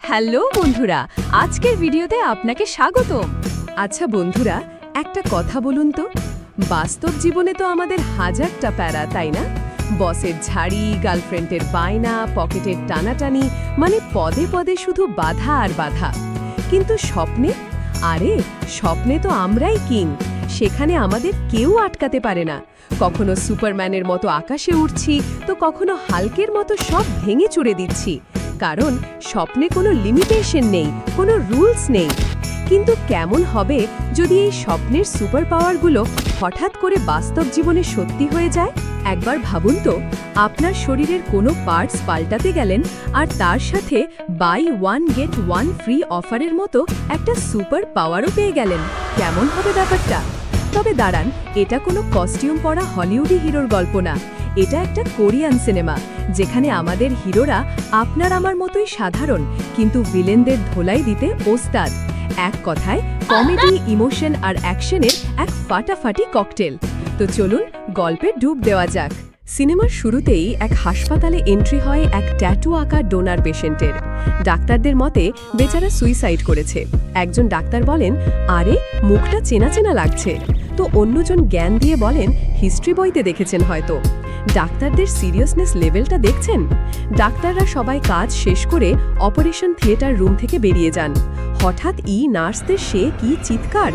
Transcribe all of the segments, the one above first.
Hello বন্ধুরা, আজকের ভিডিওতে আপনাকে স্বাগতম। আচ্ছা বন্ধুরা, একটা কথা বলুন তো, বাস্তব জীবনে তো আমাদের হাজারটা প্যারা, তাই না? বসের ঝাড়ি, গার্লফ্রেন্ডের বায়না, পকেটের টানাটানি, মানে পদে পদে শুধু বাধা আর বাধা। কিন্তু স্বপ্নে, আরে স্বপ্নে তো আমরাই কিং। সেখানে আমাদের কেউ আটকাতে পারে না। কখনো সুপারম্যানের মতো আকাশে উঠছি, তো কখনো হাল্কের মতো সব ভেঙে চুরে দিচ্ছি। কারণ স্বপ্নে কোনো লিমিটেশন নেই, কোনো রুলস নেই। কিন্তু কেমন হবে যদি এই স্বপ্নের সুপার পাওয়ারগুলো হঠাৎ করে বাস্তব জীবনে সত্যি হয়ে যায়? একবার ভাবুন তো, আপনার শরীরের কোনো পার্টস পাল্টাতে গেলেন আর তার সাথে buy one get one free অফারের মতো একটা সুপার পাওয়ারও পেয়ে গেলেন। কেমন হবে ব্যাপারটা? তবে দাঁড়ান, এটা কোনো কস্টিউম পরা হলিউডি হিরোর গল্প না। এটা একটা কোরিয়ান সিনেমা, যেখানে আমাদের হিরোরা আপনার আমার মতোই সাধারণ, কিন্তু ভিলেনদের ধোলাই দিতে ওস্তাদ। এক কথায় কমেডি, ইমোশন আর অ্যাকশনের এক ফাটাফাটি ককটেল। তো চলুন গল্পে ডুব দেওয়া যাক। সিনেমার শুরুতেই এক হাসপাতালে এন্ট্রি হয় এক ট্যাটু আঁকা ডোনার পেশেন্টের। ডাক্তারদের মতে বেচারা সুইসাইড করেছে। একজন ডাক্তার বলেন, আরে মুখটা চেনা চেনা লাগছে। তো অন্যজন জ্ঞান দিয়ে বলেন, হিস্ট্রি বইতে দেখেছেন হয়তো। ডাক্তারদের সিরিয়াসনেস লেভেলটা দেখছেন? ডাক্তাররা সবাই কাজ শেষ করে অপারেশন থিয়েটার রুম থেকে বেরিয়ে যান। হঠাৎ নার্সদের সে কি চিৎকার!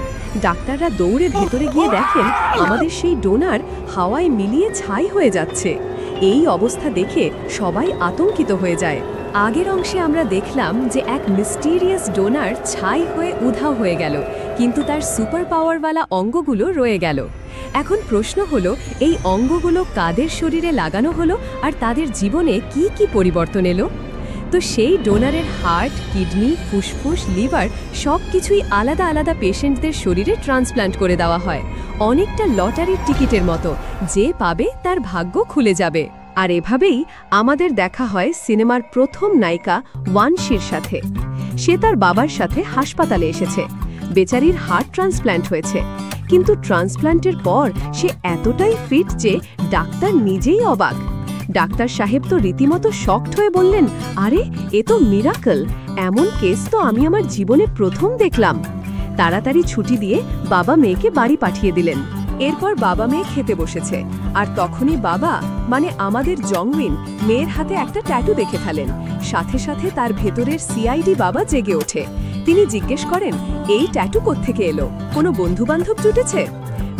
ডাক্তাররা দৌড়ে ভেতরে গিয়ে দেখেন আমাদের সেই ডোনার হাওয়ায় মিলিয়ে ছাই হয়ে যাচ্ছে। এই অবস্থা দেখে সবাই আতঙ্কিত হয়ে যায়। আগের অংশে আমরা দেখলাম যে এক মিস্টিরিয়াস ডোনার ছাই হয়ে উধাও হয়ে গেল, কিন্তু তার সুপার পাওয়ারওয়ালা অঙ্গগুলো রয়ে গেল। এখন প্রশ্ন হলো, এই অঙ্গগুলো কাদের শরীরে লাগানো হলো আর তাদের জীবনে কি কি পরিবর্তন এলো? তো সেই ডোনারের হার্ট, কিডনি, ফুসফুস, লিভার সব কিছুই আলাদা আলাদা পেশেন্টদের শরীরে ট্রান্সপ্লান্ট করে দেওয়া হয়, অনেকটা লটারির টিকিটের মতো। যে পাবে তার ভাগ্য খুলে যাবে। আর এভাবেই আমাদের দেখা হয় সিনেমার প্রথম নায়িকা ওয়ানশির সাথে। সে তার বাবার সাথে হাসপাতালে এসেছে। বেচারির হার্ট ট্রান্সপ্ল্যান্ট হয়েছে, কিন্তু ট্রান্সপ্ল্যান্টের পর সে এতটাই ফিট যে ডাক্তার নিজেই অবাক। ডাক্তার সাহেব তো রীতিমতো শকড হয়ে বললেন, আরে এ তো মিরাকল, এমন কেস তো আমি আমার জীবনে প্রথম দেখলাম। তাড়াতাড়ি ছুটি দিয়ে বাবা মেয়েকে বাড়ি পাঠিয়ে দিলেন। এরপর বাবা মেয়ে খেতে বসেছে, আর তখনই বাবা, মানে আমাদের জংউইন, মেয়ের হাতে একটা ট্যাটু দেখে ফেলেন। সাথে সাথে তার ভেতরের সিআইডি বাবা জেগে ওঠে। তিনি জিজ্ঞেস করেন, এই ট্যাটু কোত্থেকে এলো? কোনো বন্ধু-বান্ধব জুটেছে?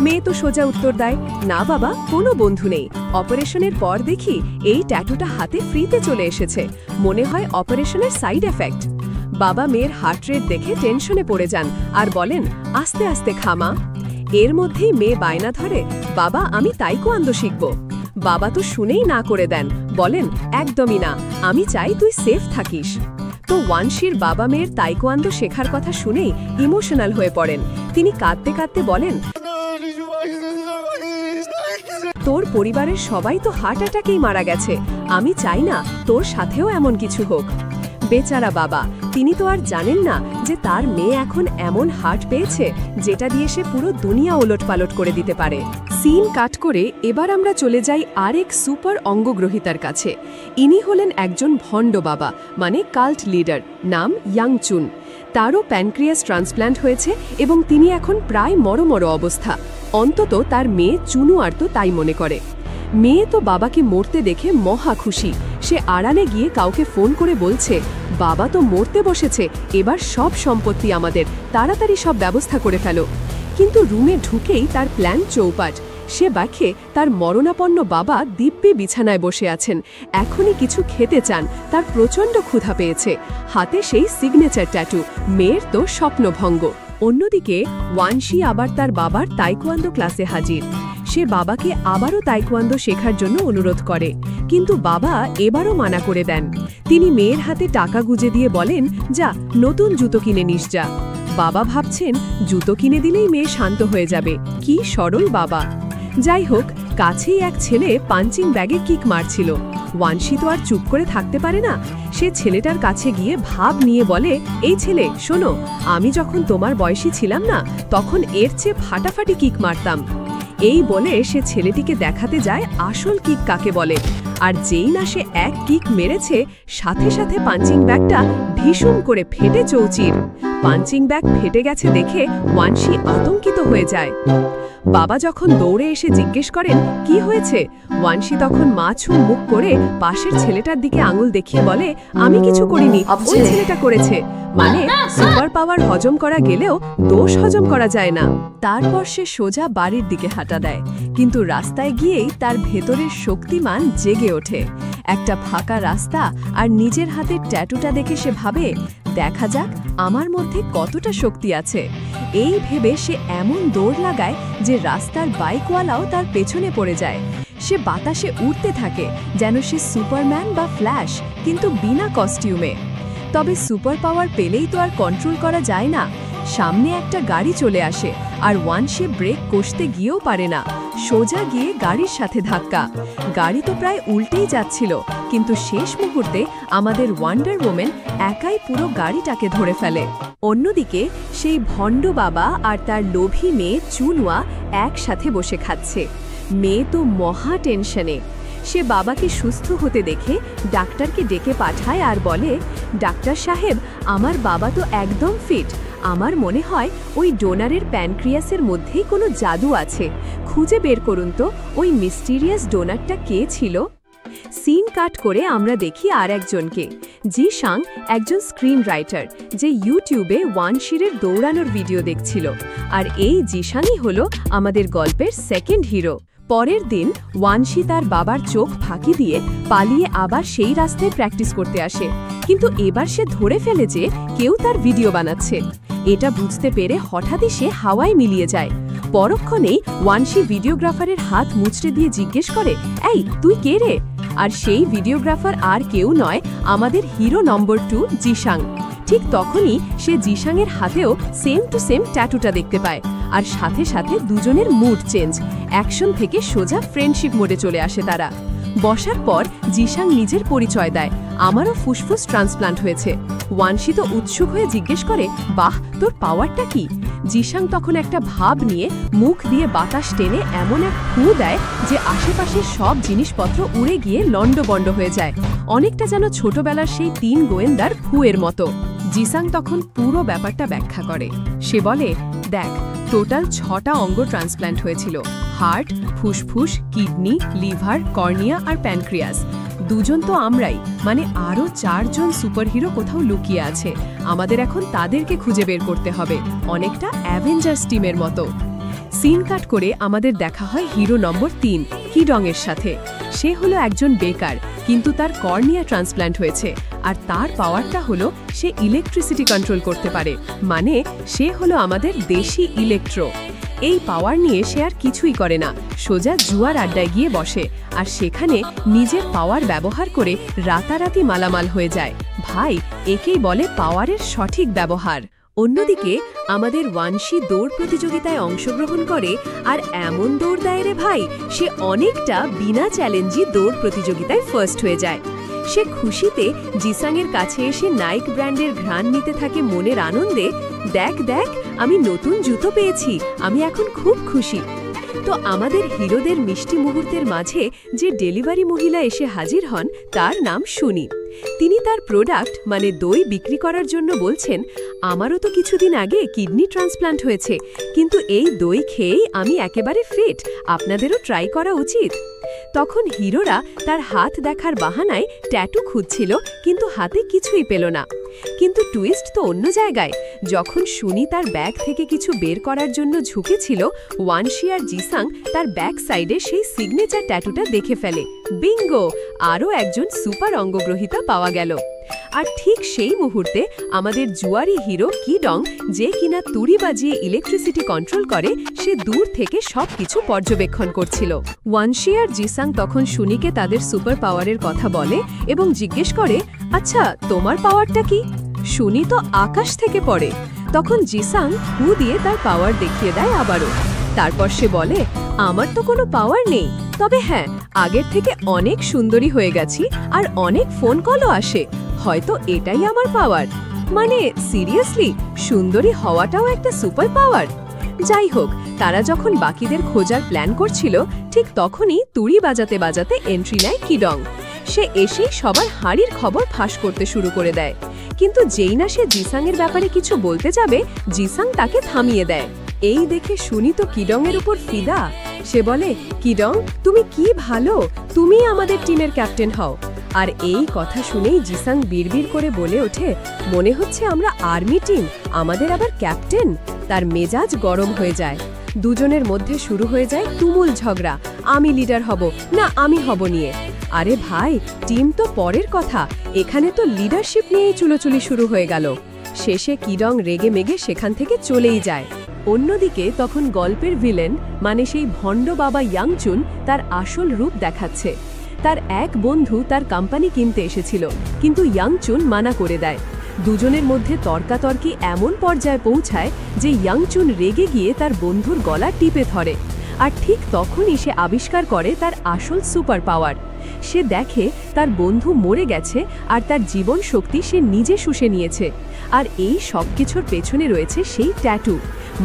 মেয়ে তো সোজা উত্তর দেয়, না বাবা, কোনো বন্ধু নেই। অপারেশনের পর দেখি এই ট্যাটুটা হাতে ফ্রিতে চলে এসেছে, মনে হয় অপারেশনের সাইড এফেক্ট। বাবা মেয়ের হার্ট রেট দেখে টেনশনে পড়ে যান আর বলেন, আস্তে আস্তে খামা। এর মধ্যেই মেয়ে বায়না ধরে, বাবা আমি তাইকোয়ান্দো শিখব। বাবা তো শুনেই না করে দেন, বলেন, একদমই না, আমি চাই তুই সেফ থাকিস। তো ওয়ানশির বাবা মেয়ের তাইকোয়ান্দো শেখার কথা শুনেই ইমোশনাল হয়ে পড়েন। তিনি কাঁদতে কাঁদতে বলেন, তোর পরিবারের সবাই তো হার্ট অ্যাটাকেই মারা গেছে, আমি চাই না তোর সাথেও এমন কিছু হোক। বেচারা বাবা, তিনি তো আর জানেন না যে তার মেয়ে এখন এমন হার্ট পেয়েছে যেটা দিয়ে সে পুরো দুনিয়া ওলটপালট করে দিতে পারে। সিন কাট করে এবার আমরা চলে যাই আরেক সুপার অঙ্গগ্রহীতার কাছে। ইনি হলেন একজন ভণ্ড বাবা, মানে কাল্ট লিডার, নাম ইয়াংচুন। তারও প্যানক্রিয়াস ট্রান্সপ্ল্যান্ট হয়েছে এবং তিনি এখন প্রায় মরমর অবস্থা। অন্তত তার মেয়ে চুনু আর তো তাই মনে করে। মেয়ে তো বাবাকে মরতে দেখে মহা খুশি। সে আড়ালে গিয়ে কাউকে ফোন করে বলছে, বাবা তো মরতে বসেছে, এবার সব সম্পত্তি আমাদের, তাড়াতাড়ি সব ব্যবস্থা করে ফেলো। কিন্তু রুমে ঢুকেই তার প্ল্যান চৌপাট। সে দেখে তার মরণাপন্ন বাবা দিব্যি বিছানায় বসে আছেন, এখনই কিছু খেতে চান, তার প্রচণ্ড ক্ষুধা পেয়েছে। হাতে সেই সিগনেচার ট্যাটু। মেয়ের তো স্বপ্নভঙ্গ। অন্যদিকে ওয়ানশি আবার তার বাবার তাইকোয়ান্দো ক্লাসে হাজির। সে বাবাকে আবারও তাইকোয়ান্দো শেখার জন্য অনুরোধ করে, কিন্তু বাবা এবারও মানা করে দেন। তিনি মেয়ের হাতে টাকা গুজে দিয়ে বলেন, যা নতুন জুতো কিনে নিস যা। বাবা ভাবছেন জুতো কিনে দিলেই মেয়ে শান্ত হয়ে যাবে। কি সরল বাবা। যাই হোক, কাছেই এক ছেলে পাঞ্চিং ব্যাগে কিক মারছিল। ওয়ানশি তো আর চুপ করে থাকতে পারে না। সে ছেলেটার কাছে গিয়ে ভাব নিয়ে বলে, এই ছেলে শোনো, আমি যখন তোমার বয়সী ছিলাম না, তখন এর চেয়ে ফাটাফাটি কিক মারতাম। এই বলে সে ছেলেটিকে দেখাতে যায় আসল কিক কাকে বলে। আর যেই না সে এক কিক মেরেছে, সাথে সাথে পাঞ্চিং ব্যাগটা ভীষণ করে ফেটে চৌচির। পাঞ্চিং ব্যাগ ফেটে গেছে দেখে ওয়ানশি আতঙ্কিত হয়ে যায়। বাবা যখন দৌড়ে এসে জিজ্ঞেস করেন কি হয়েছে, ওয়ানশি তখন মাছুম মুখ করে পাশের ছেলেটার দিকে আঙুল দেখিয়ে বলে, আমি কিছু করিনি, ওই ছেলেটা করেছে। মানে সুপার পাওয়ার হজম করা গেলেও দোষ হজম করা যায় না। তারপর সে সোজা বাড়ির দিকে হাঁটা দেয়, কিন্তু রাস্তায় গিয়েই তার ভেতরের শক্তিমান জেগে ওঠে। একটা ফাঁকা রাস্তা আর নিজের হাতের ট্যাটুটা দেখে সে ভাবে, দেখা যাক আমার মধ্যে কতটা শক্তি আছে। এই ভেবে সে এমন দৌড় লাগায় যে রাস্তার বাইকওয়ালাও তার পেছনে পড়ে যায়। সে বাতাসে উড়তে থাকে যেন সে সুপারম্যান বা ফ্ল্যাশ, কিন্তু বিনা কস্টিউমে। তবে সুপার পাওয়ার পেলেই তো আর কন্ট্রোল করা যায় না। সামনে একটা গাড়ি চলে আসে আর ওয়ানশি ব্রেক কষতে গিয়েও পারে না, সোজা গিয়ে গাড়ির সাথে ধাক্কা। গাড়ি তো প্রায় উল্টেই যাচ্ছিল, কিন্তু শেষ মুহূর্তে আমাদের ওয়ান্ডার ওম্যান একাই পুরো গাড়িটাকে ধরে ফেলে। অন্যদিকে সেই ভণ্ড বাবা আর তার লোভী মেয়ে চুনওয়া একসাথে বসে খাচ্ছে। মেয়ে তো মহা টেনশনে। সে বাবাকে সুস্থ হতে দেখে ডাক্তারকে ডেকে পাঠায় আর বলে, ডাক্তার সাহেব, আমার বাবা তো একদম ফিট। আমার মনে হয় ওই ডোনারের প্যানক্রিয়াসের মধ্যেই কোনো জাদু আছে। খুঁজে বের করুন তো ওই মিস্টিরিয়াস ডোনারটা কে ছিল। সিন কাট করে আমরা দেখি আর একজনকে, জিসাং, একজন স্ক্রিন রাইটার, যে ইউটিউবে ওয়ানশিরের দৌড়ানোর ভিডিও দেখছিল। আর এই জিসাংই হলো আমাদের গল্পের সেকেন্ড হিরো। পরের দিন ওয়ানশি তার বাবার চোখ ফাঁকি দিয়ে পালিয়ে আবার সেই রাস্তায় প্র্যাকটিস করতে আসে, কিন্তু এবার সে ধরে ফেলে যে কেউ তার ভিডিও বানাচ্ছে। এটা বুঝতে পেরে হঠাৎই সে হাওয়ায় মিলিয়ে যায়। পরক্ষণেই ওয়ানশি ভিডিওগ্রাফারের হাত মুচড়ে দিয়ে জিজ্ঞেস করে, এই তুই কে রে? আর সেই ভিডিওগ্রাফার আর কেউ নয়, আমাদের হিরো নম্বর 2 জিসাং। ঠিক তখনই সে জিসাংয়ের হাতেও সেম টু সেম ট্যাটুটা দেখতে পায়, আর সাথে সাথে দুজনের মুড চেঞ্জ, অ্যাকশন থেকে সোজা ফ্রেন্ডশিপ মোডে চলে আসে তারা। বসার পর জিসাং নিজের পরিচয় দেয়, আমারও ফুসফুস ট্রান্সপ্লান্ট হয়েছে। ওয়ানশি তো উৎসুক হয়ে জিজ্ঞেস করে, বাহ, তোর পাওয়ারটা কি? জিসাং তখন একটা ভাব নিয়ে মুখ দিয়ে বাতাস টেনে এমন এক ফু দেয় যে আশেপাশের সব জিনিসপত্র উড়ে গিয়ে লণ্ডভণ্ড হয়ে যায়, অনেকটা যেন ছোটবেলার সেই 3 গোয়েন্দার ফুয়ের মতো। জিসাং তখন পুরো ব্যাপারটা ব্যাখ্যা করে। সে বলে, দেখ, টোটাল 6টা অঙ্গ ট্রান্সপ্ল্যান্ট হয়েছিল, হার্ট, ফুসফুস, কিডনি, লিভার, কর্নিয়া আর প্যানক্রিয়াস। 2 জন তো আমরাই, মানে আরও 4 জন সুপারহিরো কোথাও লুকিয়ে আছে। আমাদের এখন তাদেরকে খুঁজে বের করতে হবে, অনেকটা অ্যাভেঞ্জার্স টিমের মতো। সিন কাট করে আমাদের দেখা হয় হিরো নম্বর 3 কিডংয়ের সাথে। সে হলো একজন বেকার, কিন্তু তার কর্নিয়া ট্রান্সপ্ল্যান্ট হয়েছে, আর তার পাওয়ারটা হলো সে ইলেকট্রিসিটি কন্ট্রোল করতে পারে, মানে সে হলো আমাদের দেশি ইলেকট্রো। এই পাওয়ার নিয়ে সে আর কিছুই করে না, সোজা জুয়ার আড্ডায় গিয়ে বসে, আর সেখানে নিজের পাওয়ার ব্যবহার করে রাতারাতি মালামাল হয়ে যায়। ভাই, একেই বলে পাওয়ারের সঠিক ব্যবহার। অন্যদিকে আমাদের ওয়ানশি দৌড় প্রতিযোগিতায় অংশগ্রহণ করে, আর এমন দৌড় দেয় রে ভাই, সে অনেকটা বিনা চ্যালেঞ্জই দৌড় প্রতিযোগিতায় ফার্স্ট হয়ে যায়। সে খুশিতে জিসাংয়ের কাছে এসে নাইক ব্র্যান্ডের ঘ্রাণ নিতে থাকে মনের আনন্দে, দেখ দেখ, আমি নতুন জুতো পেয়েছি, আমি এখন খুব খুশি। তো আমাদের হিরোদের মিষ্টি মুহূর্তের মাঝে যে ডেলিভারি মহিলা এসে হাজির হন, তার নাম সুনি। তিনি তার প্রোডাক্ট মানে দই বিক্রি করার জন্য বলছেন, আমারও তো কিছুদিন আগে কিডনি ট্রান্সপ্লান্ট হয়েছে, কিন্তু এই দই খেয়েই আমি একেবারে ফিট, আপনাদেরও ট্রাই করা উচিত। তখন হিরোরা তার হাত দেখার বাহানায় ট্যাটু খুঁজছিল, কিন্তু হাতে কিছুই পেল না। কিন্তু টুইস্ট তো অন্য জায়গায়। যখন সুনি তার ব্যাগ থেকে কিছু বের করার জন্য ঝুঁকেছিল, ওয়ানশি আর জিসাং তার ব্যাক সাইডে সেই সিগনেচার ট্যাটুটা দেখে ফেলে। বিঙ্গো, আরও একজন সুপার অঙ্গগ্রহীতা পাওয়া গেল। আর ঠিক সেই মুহূর্তে আমাদের জুয়ারি হিরো কিডং, যে কিনা তুড়ি বাজিয়ে ইলেকট্রিসিটি কন্ট্রোল করে, সে দূর থেকে সবকিছু পর্যবেক্ষণ করছিল। ওয়ানশি আর জিসাং তখন সুনিকে তাদের সুপার পাওয়ারের কথা বলে এবং জিজ্ঞেস করে, আচ্ছা, তোমার পাওয়ারটা কি? সুনি তো আকাশ থেকে পড়ে। তখন জিসাং হু দিয়ে তার পাওয়ার দেখিয়ে দেয় আবারও। তারপর সে বলে, আমার তো কোনো পাওয়ার নেই, তবে হ্যাঁ, আগের থেকে অনেক সুন্দরী হয়ে গেছি আর অনেক ফোন কলও আসে, হয়তো এটাই আমার পাওয়ার। মানে সিরিয়াসলি, সুন্দরী হওয়াটাও একটা সুপার পাওয়ার? যাই হোক, তারা যখন বাকিদের খোঁজার প্ল্যান করছিল ঠিক তখনই তুড়ি বাজাতে বাজাতে এন্ট্রি নেয় কিডং। সে এসেই সবার হাড়ির খবর ফাঁস করতে শুরু করে দেয়। কিন্তু যেই না সে জিসাংয়ের ব্যাপারে কিছু বলতে যাবে, জিসাং তাকে থামিয়ে দেয়। এই দেখে শুনি তো কিডংয়ের উপর ফিদা। সে বলে, কিডং তুমি কি ভালো, তুমি আমাদের টিমের ক্যাপ্টেন হও। আর এই কথা শুনেই জিসাং বিড়বিড় করে বলে ওঠে, মনে হচ্ছে আমরা আর্মি টিম, আমাদের আবার ক্যাপ্টেন। তার মেজাজ গরম হয়ে যায়। দুজনের মধ্যে শুরু হয়ে যায় তুমুল ঝগড়া, আমি লিডার হব না আমি হব নিয়ে। আরে ভাই, টিম তো পরের কথা, এখানে তো লিডারশিপ নিয়েই চুলোচুলি শুরু হয়ে গেল। শেষে কিডং রেগে মেগে সেখান থেকে চলেই যায়। অন্যদিকে তখন গল্পের ভিলেন মানে সেই ভণ্ড বাবা ইয়াংচুন তার আসল রূপ দেখাচ্ছে। তার এক বন্ধু তার কোম্পানি কিনতে এসেছিল, কিন্তু ইয়াংচুন মানা করে দেয়। দুজনের মধ্যে তর্কাতর্কি এমন পর্যায়ে পৌঁছায় যে ইয়াংচুন রেগে গিয়ে তার বন্ধুর গলা টিপে ধরে। আর ঠিক তখনই সে আবিষ্কার করে তার আসল সুপার পাওয়ার। সে দেখে তার বন্ধু মরে গেছে আর তার জীবন শক্তি সে নিজে শুষে নিয়েছে। আর এই সব কিছুর পেছনে রয়েছে সেই ট্যাটু।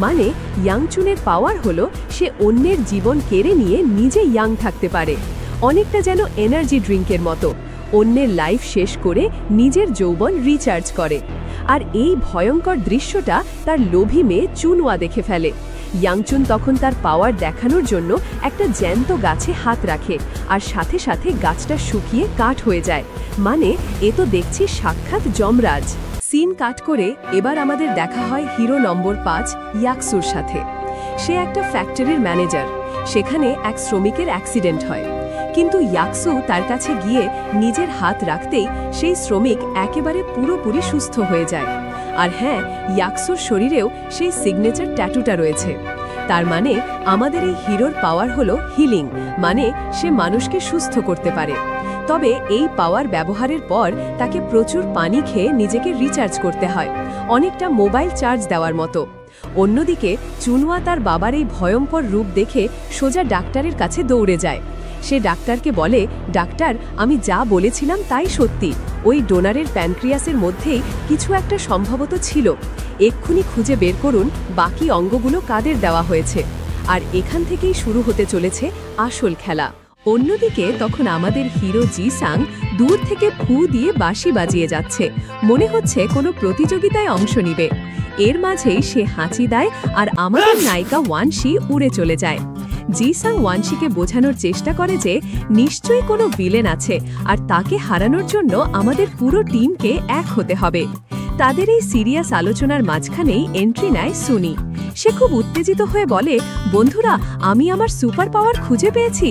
মানে ইয়াংচুনের পাওয়ার হলো সে অন্যের জীবন কেড়ে নিয়ে নিজে ইয়াং থাকতে পারে, অনেকটা যেন এনার্জি ড্রিঙ্কের মতো। অন্যের লাইফ শেষ করে নিজের যৌবন রিচার্জ করে। আর এই ভয়ঙ্কর দৃশ্যটা তার লোভী মেয়ে চুনওয়া দেখে ফেলে। ইয়াংচুন তখন তার পাওয়ার দেখানোর জন্য একটা জ্যান্ত গাছে হাত রাখে, আর সাথে সাথে গাছটা শুকিয়ে কাঠ হয়ে যায়। মানে এ তো দেখছি সাক্ষাৎ যমরাজ। সিন কাট করে এবার আমাদের দেখা হয় হিরো নম্বর 5 ইয়াকসুর সাথে। সে একটা ফ্যাক্টরির ম্যানেজার। সেখানে এক শ্রমিকের অ্যাক্সিডেন্ট হয়, কিন্তু ইয়াকসু তার কাছে গিয়ে নিজের হাত রাখতেই সেই শ্রমিক একেবারে পুরোপুরি সুস্থ হয়ে যায়। আর হ্যাঁ, ইয়াকসুর শরীরেও সেই সিগনেচার ট্যাটুটা রয়েছে। তার মানে আমাদের এই হিরোর পাওয়ার হলো হিলিং, মানে সে মানুষকে সুস্থ করতে পারে। তবে এই পাওয়ার ব্যবহারের পর তাকে প্রচুর পানি খেয়ে নিজেকে রিচার্জ করতে হয়, অনেকটা মোবাইল চার্জ দেওয়ার মতো। অন্যদিকে চুনওয়া তার বাবার এই ভয়ঙ্কর রূপ দেখে সোজা ডাক্তারের কাছে দৌড়ে যায়। সে ডাক্তারকে বলে, ডাক্তার আমি যা বলেছিলাম তাই সত্যি, ওই ডোনারের প্যানক্রিয়াসের মধ্যেই কিছু একটা সম্ভবত ছিল, এক্ষুনি খুঁজে বের করুন বাকি অঙ্গগুলো কাদের দেওয়া হয়েছে। আর এখান থেকেই শুরু হতে চলেছে আসল খেলা। অন্যদিকে তখন আমাদের হিরো জিসাং দূর থেকে ফু দিয়ে বাঁশি বাজিয়ে যাচ্ছে, মনে হচ্ছে কোনো প্রতিযোগিতায় অংশ নিবে। এর মাঝেই সে হাঁচি দেয় আর আমাদের নায়িকা ওয়ানশি উড়ে চলে যায়। জিসাং ওয়ানশিকে বোঝানোর চেষ্টা করে যে নিশ্চয়ই কোনো ভিলেন আছে, আর তাকে হারানোর জন্য আমাদের পুরো টিমকে এক হতে হবে। তাদের এই সিরিয়াস আলোচনার মাঝখানেই এন্ট্রি নেয় সুনি। সে খুব উত্তেজিত হয়ে বলে, বন্ধুরা আমি আমার সুপার পাওয়ার খুঁজে পেয়েছি।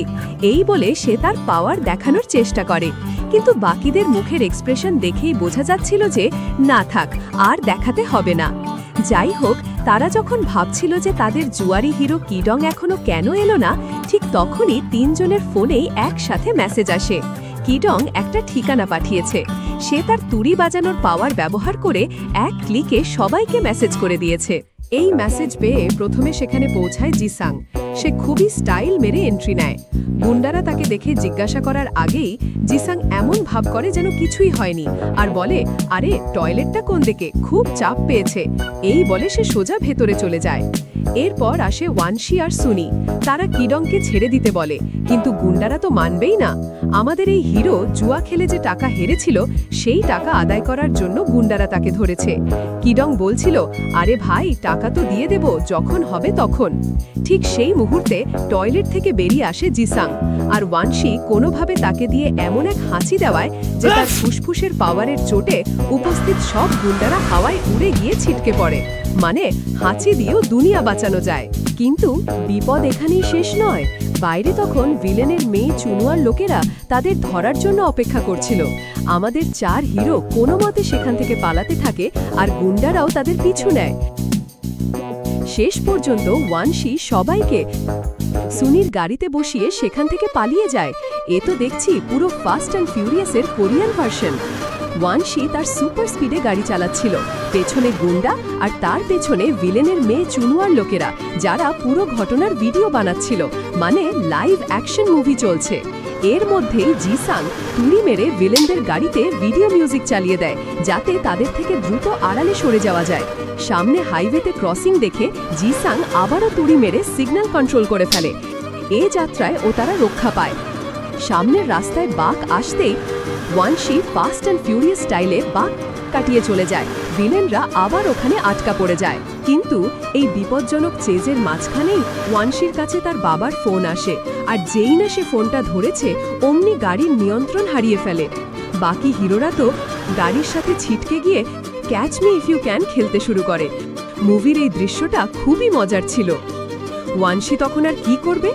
এই বলে সে তার পাওয়ার দেখানোর চেষ্টা করে, কিন্তু বাকিদের মুখের এক্সপ্রেশন দেখেই বোঝা যাচ্ছিল যে না থাক, আর দেখাতে হবে না। যাই হোক, তারা যখন ভাবছিল যে তাদের জুয়ারি হিরো কিডং এখনো কেন এলো না, ঠিক তখনই তিনজনের ফোনেই একসাথে মেসেজ আসে। কিডং একটা ঠিকানা পাঠিয়েছে। সে তার তুড়ি বাজানোর পাওয়ার ব্যবহার করে এক ক্লিকে সবাইকে মেসেজ করে দিয়েছে। এই মেসেজ পেয়ে প্রথমে সেখানে পৌঁছায় জিসাং। সে খুবই স্টাইল মেরে এন্ট্রি নেয়। গুন্ডারা তাকে দেখে জিজ্ঞাসা করার আগেই জিসাং এমন ভাব করে যেন কিছুই হয়নি, আর বলে, আরে টয়লেটটা কোন দিকে, খুব চাপ পেয়েছে। এই বলে সে সোজা ভেতরে চলে যায়। এরপর আসে ওয়ানশি আর সুনি। তারা কিডংকে ছেড়ে দিতে বলে, কিন্তু গুন্ডারা তো মানবেই না। আমাদের এই হিরো জুয়া খেলে যে টাকা হেরেছিল সেই টাকা আদায় করার জন্য গুন্ডারা তাকে ধরেছে। কিডং বলছিল, আরে ভাই টাকা তো দিয়ে দেব যখন হবে তখন। ঠিক সেই মুহূর্তে টয়লেট থেকে বেরিয়ে আসে জিসাং, আর ওয়ানশি কোনোভাবে তাকে দিয়ে এমন এক হাঁচি দেওয়ায় যে তার ফুসফুসের পাওয়ারের চোটে উপস্থিত সব গুন্ডারা হাওয়ায় উড়ে গিয়ে ছিটকে পড়ে। মানে হাঁচি দিয়েও দুনিয়া বাঁচানো যায়। কিন্তু বিপদ এখানেই শেষ নয়। বাইরে তখন ভিলেনের মেয়ে চুনুয়ার লোকেরা তাদের ধরার জন্য অপেক্ষা করছিল। আমাদের 4 হিরো কোনো মতে সেখান থেকে পালাতে থাকে, আর গুন্ডারাও তাদের পিছু নেয়। শেষ পর্যন্ত ওয়ানশি সবাইকে সুনির গাড়িতে বসিয়ে সেখান থেকে পালিয়ে যায়। এ তো দেখছি পুরো ফাস্ট অ্যান্ড ফিউরিয়াসের কোরিয়ান ভার্সন। ওয়ানশি তার সুপার স্পিডে গাড়ি চালাচ্ছিল, পেছনে গুন্ডা আর তার পেছনে ভিলেনের মেয়ে চুনুয়ার লোকেরা, যারা পুরো ঘটনার ভিডিও বানাচ্ছিল। মানে লাইভ অ্যাকশন মুভি চলছে। এর মধ্যেই জিসাং তুড়ি মেরে ভিলেনদের গাড়িতে ভিডিও মিউজিক চালিয়ে দেয়, যাতে তাদের থেকে দ্রুত আড়ালে সরে যাওয়া যায়। সামনে হাইওয়েতে ক্রসিং দেখে জিসাং আবারও তুড়ি মেরে সিগন্যাল কন্ট্রোল করে ফেলে। এ যাত্রায় ও তারা রক্ষা পায়। সামনের রাস্তায় বাঘ আসতেই ওয়ানশি ফাস্ট অ্যান্ড ফিউরিয়াস স্টাইলে বাঘ কাটিয়ে চলে যায়। ভিলেনরা আবার ওখানে আটকা পড়ে যায়। কিন্তু এই বিপজ্জনক চেজের মাঝখানেই ওয়ানশির কাছে তার বাবার ফোন আসে, আর যেই না সে ফোনটা ধরেছে অমনি গাড়ির নিয়ন্ত্রণ হারিয়ে ফেলে। বাকি হিরোরা তো গাড়ির সাথে ছিটকে গিয়ে catch me if you can খেলতে শুরু করে। মুভির এই দৃশ্যটা খুবই মজার ছিল। ওয়ানশি তখন আর কি করবে?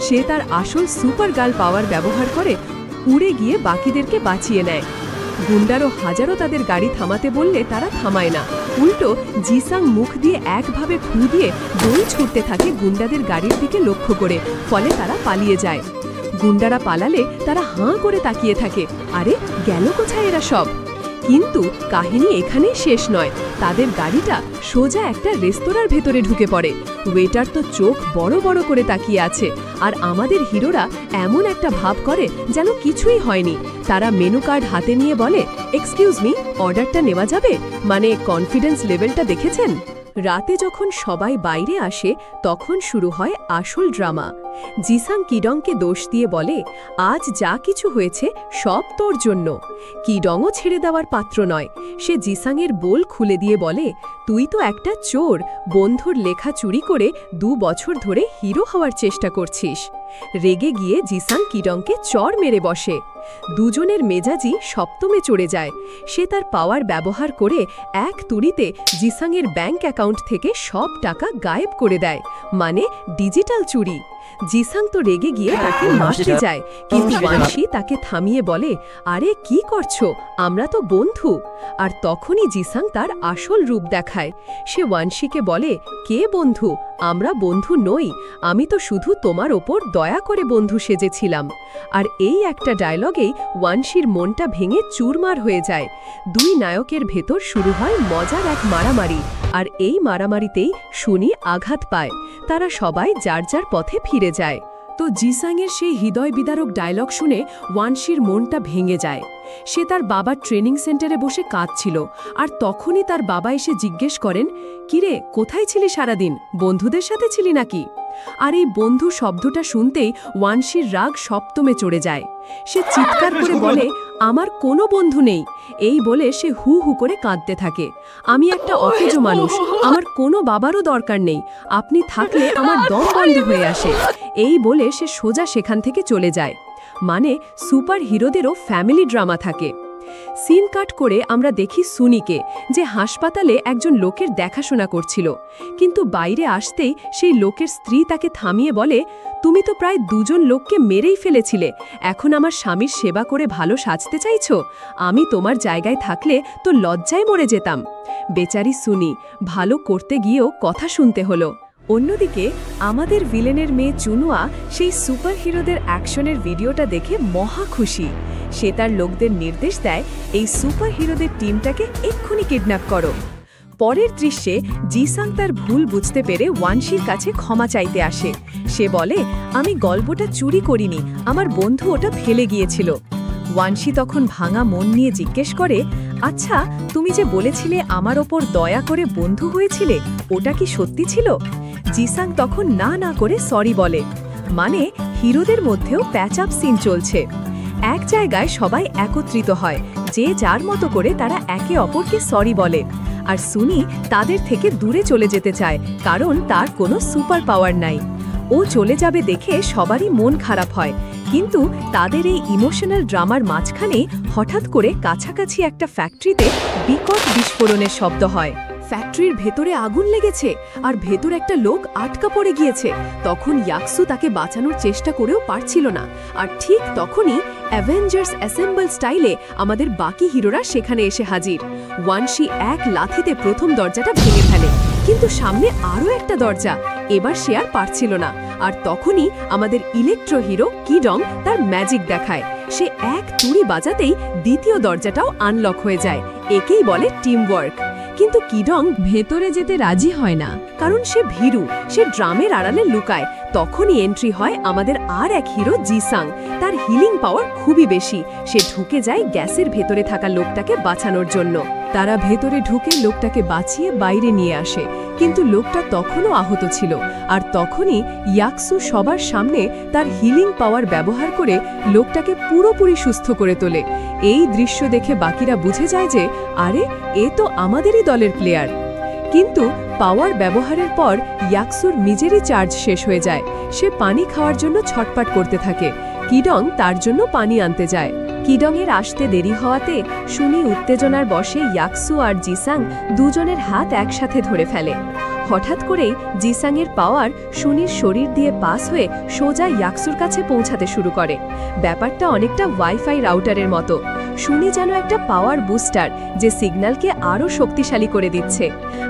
সে তার আসল সুপার গার্ল পাওয়ার ব্যবহার করে উড়ে গিয়ে বাকিদেরকে বাঁচিয়ে নেয়। গুন্ডারও হাজারো তাদের গাড়ি থামাতে বললে তারা থামায় না, উল্টো জিসাং মুখ দিয়ে একভাবে ফু দিয়ে দড়ি ছুটতে থাকে গুন্ডাদের গাড়ির দিকে লক্ষ্য করে, ফলে তারা পালিয়ে যায়। গুন্ডারা পালালে তারা হাঁ করে তাকিয়ে থাকে, আরে গেল কোথায় এরা সব? কিন্তু কাহিনী এখানেই শেষ নয়। তাদের গাড়িটা সোজা একটা রেস্তোরাঁর ভেতরে ঢুকে পড়ে। ওয়েটার তো চোখ বড় বড় করে তাকিয়ে আছে, আর আমাদের হিরোরা এমন একটা ভাব করে যেন কিছুই হয়নি। তারা মেনু কার্ড হাতে নিয়ে বলে, এক্সকিউজ মি, অর্ডারটা নেওয়া যাবে? মানে কনফিডেন্স লেভেলটা দেখেছেন? রাতে যখন সবাই বাইরে আসে তখন শুরু হয় আসল ড্রামা। জিসাং কিডংকে দোষ দিয়ে বলে, আজ যা কিছু হয়েছে সব তোর জন্য। কিডংও ছেড়ে দেওয়ার পাত্র নয়। সে জিসাংয়ের বোল খুলে দিয়ে বলে, তুই তো একটা চোর, বন্ধুর লেখা চুরি করে 2 বছর ধরে হিরো হওয়ার চেষ্টা করছিস। রেগে গিয়ে জিসাং কিডংকে চড় মেরে বসে। দুজনের মেজাজি সপ্তমে চড়ে যায়। সে তার পাওয়ার ব্যবহার করে এক তুড়িতে জিসাংয়ের ব্যাংক অ্যাকাউন্ট থেকে সব টাকা গায়েব করে দেয়, মানে ডিজিটাল চুরি। জিসাং তো রেগে গিয়ে তাকে মারতে যায়, কিন্তু ওয়ানশি তাকে থামিয়ে বলে, আরে কি করছো, আমরা তো বন্ধু। আর তখনই জিসাং তার আসল রূপ দেখায়। সে ওয়ানশিকে বলে, কে বন্ধু? আমরা বন্ধু নই, আমি তো শুধু তোমার ওপর দয়া করে বন্ধু সেজেছিলাম। আর এই একটা ডায়লগেই ওয়ানশির মনটা ভেঙে চুরমার হয়ে যায়। দুই নায়কের ভেতর শুরু হয় মজার এক মারামারি, আর এই মারামারিতেই শুনি আঘাত পায়। তারা সবাই যার যার পথে ফিরে যায়। তো জিসাংয়ের সেই হৃদয় বিদারক ডায়লগ শুনে ওয়ানশির মনটা ভেঙে যায়। সে তার বাবার ট্রেনিং সেন্টারে বসে কাঁদছিল, আর তখনই তার বাবা এসে জিজ্ঞেস করেন, কিরে কোথায় ছিলি সারাদিন, বন্ধুদের সাথে ছিলি নাকি? আর এই বন্ধু শব্দটা শুনতেই ওয়ানশির রাগ সপ্তমে চড়ে যায়। সে চিৎকার করে বলে, আমার কোনো বন্ধু নেই। এই বলে সে হু হু করে কাঁদতে থাকে। আমি একটা অকেজো মানুষ, আমার কোনো বাবারও দরকার নেই, আপনি থাকলে আমার দম বন্ধ হয়ে আসে। এই বলে সে সোজা সেখান থেকে চলে যায়। মানে সুপার হিরোদেরও ফ্যামিলি ড্রামা থাকে। সিন কাট করে আমরা দেখি সুনিকে, যে হাসপাতালে একজন লোকের দেখাশোনা করছিল। কিন্তু বাইরে আসতেই সেই লোকের স্ত্রী তাকে থামিয়ে বলে, তুমি তো প্রায় 2 লোককে মেরেই ফেলেছিলে, এখন আমার স্বামীর সেবা করে ভালো সাজতে চাইছো? আমি তোমার জায়গায় থাকলে তো লজ্জায় মরে যেতাম। বেচারি সুনি, ভালো করতে গিয়েও কথা শুনতে হলো। অন্যদিকে আমাদের ভিলেনের মেয়ে চুনুয়া সেই সুপার হিরোদের অ্যাকশনের ভিডিওটা দেখে মহা খুশি। সে তার লোকদের নির্দেশ দেয়, এই সুপার হিরোদের টিমটাকে এক্ষুনি কিডন্যাপ করো। পরের দৃশ্যে জিসাং তার ভুল বুঝতে পেরে ওয়ানশির কাছে ক্ষমা চাইতে আসে। সে বলে, আমি গল্পটা চুরি করিনি, আমার বন্ধু ওটা ফেলে গিয়েছিল। ওয়ানশি তখন ভাঙা মন নিয়ে জিজ্ঞেস করে, আচ্ছা তুমি যে বলেছিলে আমার ওপর দয়া করে বন্ধু হয়েছিলে, ওটা কি সত্যি ছিল? জিসাং তখন না না করে সরি বলে। মানে হিরোদের মধ্যেও প্যাচ আপ সিন চলছে। এক জায়গায় সবাই একত্রিত হয়, যে যার মতো করে তারা একে অপরকে সরি বলে। আর সুনি তাদের থেকে দূরে চলে যেতে চায়, কারণ তার কোনো সুপার পাওয়ার নাই। ও চলে যাবে দেখে সবারই মন খারাপ হয়। কিন্তু তাদের এই ইমোশনাল ড্রামার মাঝখানে হঠাৎ করে কাছাকাছি একটা ফ্যাক্টরিতে বিকট বিস্ফোরণের শব্দ হয়। ফ্যাক্টরির ভেতরে আগুন লেগেছে, আর ভেতর একটা লোক আটকা পড়ে গিয়েছে। তখন ইয়াকসু তাকে বাঁচানোর চেষ্টা করেও পারছিল না। আর ঠিক তখনই অ্যাভেঞ্জার্স অ্যাসেম্বল স্টাইলে আমাদের বাকি হিরোরা সেখানে এসে হাজির। ওয়ানশি এক লাথিতে প্রথম দরজাটা ভেঙে ফেলে, কিন্তু সামনে আরও একটা দরজা। এবার সে আর পারছিল না। আর তখনই আমাদের ইলেকট্রো হিরো কিডং তার ম্যাজিক দেখায়। সে এক তুড়ি বাজাতেই দ্বিতীয় দরজাটাও আনলক হয়ে যায়। একেই বলে টিম ওয়ার্ক। কিন্তু কিডং ভেতরে যেতে রাজি হয় না, কারণ সে ভীরু, সে ড্রামের আড়ালে লুকায়। তখনই এন্ট্রি হয় আমাদের আর এক হিরো জিসাং। তার হিলিং পাওয়ার খুবই বেশি। সে ঢুকে যায় গ্যাসের ভেতরে থাকা লোকটাকে বাঁচানোর জন্য। তারা ভেতরে ঢুকে লোকটাকে বাঁচিয়ে বাইরে নিয়ে আসে, কিন্তু লোকটা তখনও আহত ছিল। আর তখনই ইয়াকসু সবার সামনে তার হিলিং পাওয়ার ব্যবহার করে লোকটাকে পুরোপুরি সুস্থ করে তোলে। এই দৃশ্য দেখে বাকিরা বুঝে যায় যে আরে এ তো আমাদেরই দলের প্লেয়ার। কিন্তু পাওয়ার ব্যবহারের পর ইয়াকসুর নিজেরই চার্জ শেষ হয়ে যায়। সে পানি খাওয়ার জন্য ছটপট করতে থাকে। কিডং তার জন্য পানি আনতে যায়। কিডংয়ের আসতে দেরি হওয়াতে শুনি উত্তেজনার বশে ইয়াকসু আর জিসাং দুজনের হাত একসাথে ধরে ফেলে। হঠাৎ করেই জিসাংয়ের পাওয়ার শুনির শরীর দিয়ে পাস হয়ে সোজা ইয়াকসুর কাছে পৌঁছাতে শুরু করে। ব্যাপারটা অনেকটা ওয়াইফাই রাউটারের মতো। শুনি যেন একটা পাওয়ার বুস্টার, যে সিগন্যালকে আরও শক্তিশালী করে দিচ্ছে।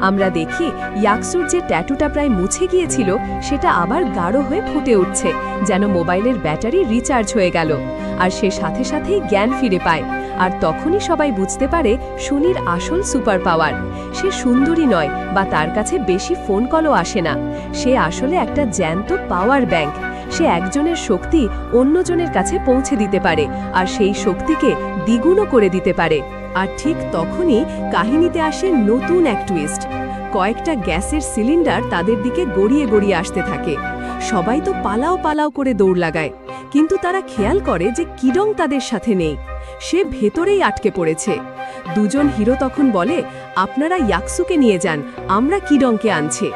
আমরা দেখি ইয়াকসুর যে ট্যাটুটা প্রায় মুছে গিয়েছিল সেটা আবার গাঢ় হয়ে ফুটে উঠছে, যেন মোবাইলের ব্যাটারি রিচার্জ হয়ে গেল। আর সে সাথে সাথেই জ্ঞান ফিরে পায়। আর তখনই সবাই বুঝতে পারে শুনির আসল সুপার পাওয়ার। সে সুন্দরী নয় বা তার কাছে বেশি ফোন কলও আসে না। সে আসলে একটা জ্যান্ত পাওয়ার ব্যাংক। সে একজনের শক্তি অন্যজনের কাছে পৌঁছে দিতে পারে, আর সেই শক্তিকে দ্বিগুণও করে দিতে পারে। আর ঠিক তখনই কাহিনীতে আসে নতুন এক টুইস্ট। কয়েকটা গ্যাসের সিলিন্ডার তাদের দিকে গড়িয়ে গড়িয়ে আসতে থাকে। সবাই তো পালাও পালাও করে দৌড় লাগায়, কিন্তু তারা খেয়াল করে যে কিডং তাদের সাথে নেই। সে ভেতরেই আটকে পড়েছে। দুজন হিরো তখন বলে, আপনারা ইয়াকসুকে নিয়ে যান, আমরা কিডংকে আনছি।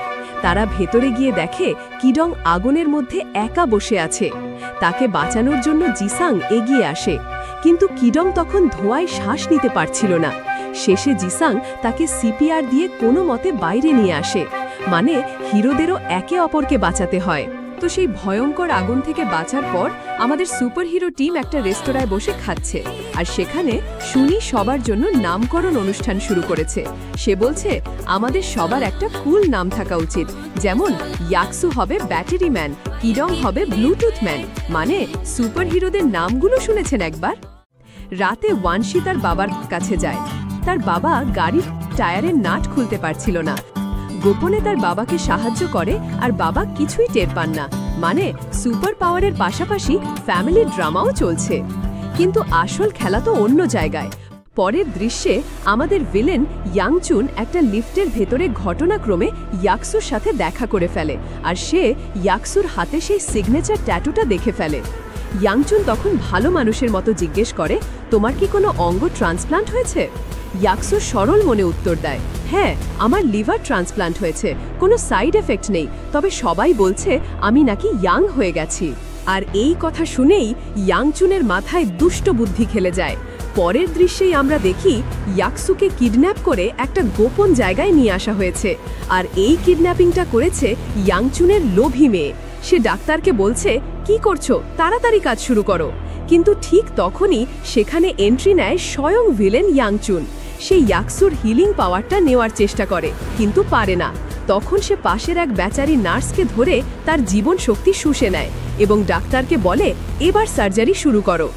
তারা ভেতরে গিয়ে দেখে কিডং আগুনের মধ্যে একা বসে আছে। তাকে বাঁচানোর জন্য জিসাং এগিয়ে আসে, কিন্তু কিডং তখন ধোঁয়ায় শ্বাস নিতে পারছিল না। শেষে জিসাং তাকে সিপিআর দিয়ে কোনো মতে বাইরে নিয়ে আসে। মানে হিরোদেরও একে অপরকে বাঁচাতে হয়। তো সেই ভয়ঙ্কর আগুন থেকে বাঁচার পর আমাদের সুপারহিরো টিম একটা রেস্তোরাঁয় বসে খাচ্ছে। আর সেখানে শুনি সবার জন্য নামকরণ অনুষ্ঠান শুরু করেছে। সে বলছে আমাদের সবার একটা কুল নাম থাকা উচিত, যেমন ইয়াকসু হবে ব্যাটারি ম্যান, কিডং হবে ব্লুটুথ ম্যান। মানে সুপারহিরোদের নামগুলো শুনেছেন একবার? রাতে ওয়ানশি তার বাবার কাছে যায়। তার বাবা গাড়ির টায়ারের নাট খুলতে পারছিল না। গোপনে তার বাবাকে সাহায্য করে, আর বাবা কিছুই টের পান না। মানে সুপার পাওয়ারের পাশাপাশি ফ্যামিলি ড্রামাও চলছে। কিন্তু আসল খেলা তো অন্য জায়গায়। পরের দৃশ্যে আমাদের ভিলেন ইয়াংচুন একটা লিফটের ভেতরে ঘটনাক্রমে ইয়াকসুর সাথে দেখা করে ফেলে, আর সে ইয়াকসুর হাতে সেই সিগনেচার ট্যাটুটা দেখে ফেলে। ইয়াংচুন তখন ভালো মানুষের মতো জিজ্ঞেস করে, তোমার কি কোনো অঙ্গ ট্রান্সপ্লান্ট হয়েছে? ইয়াকসু সরল মনে উত্তর দেয়, হ্যাঁ, আমার লিভার ট্রান্সপ্লান্ট হয়েছে, কোনো সাইড এফেক্ট নেই, তবে সবাই বলছে আমি নাকি ইয়াং হয়ে গেছি। আর এই কথা শুনেই ইয়াংচুনের মাথায় দুষ্ট বুদ্ধি খেলে যায়। পরের দৃশ্যেই আমরা দেখি ইয়াকসুকে কিডন্যাপ করে একটা গোপন জায়গায় নিয়ে আসা হয়েছে। আর এই কিডন্যাপিংটা করেছে ইয়াংচুনের লোভী মেয়ে। সে ডাক্তারকে বলছে, কি করছো, তাড়াতাড়ি কাজ শুরু করো। কিন্তু ঠিক তখনই সেখানে এন্ট্রি নেয় স্বয়ং ভিলেন ইয়াংচুন। সে ইয়াকসুর হিলিং পাওয়ারটা নেওয়ার চেষ্টা করে, কিন্তু পারে না। তখন সে পাশের এক বেচারি নার্সকে ধরে তার জীবন শক্তি শুষে নেয় এবং ডাক্তারকে বলে, এবার সার্জারি শুরু করো।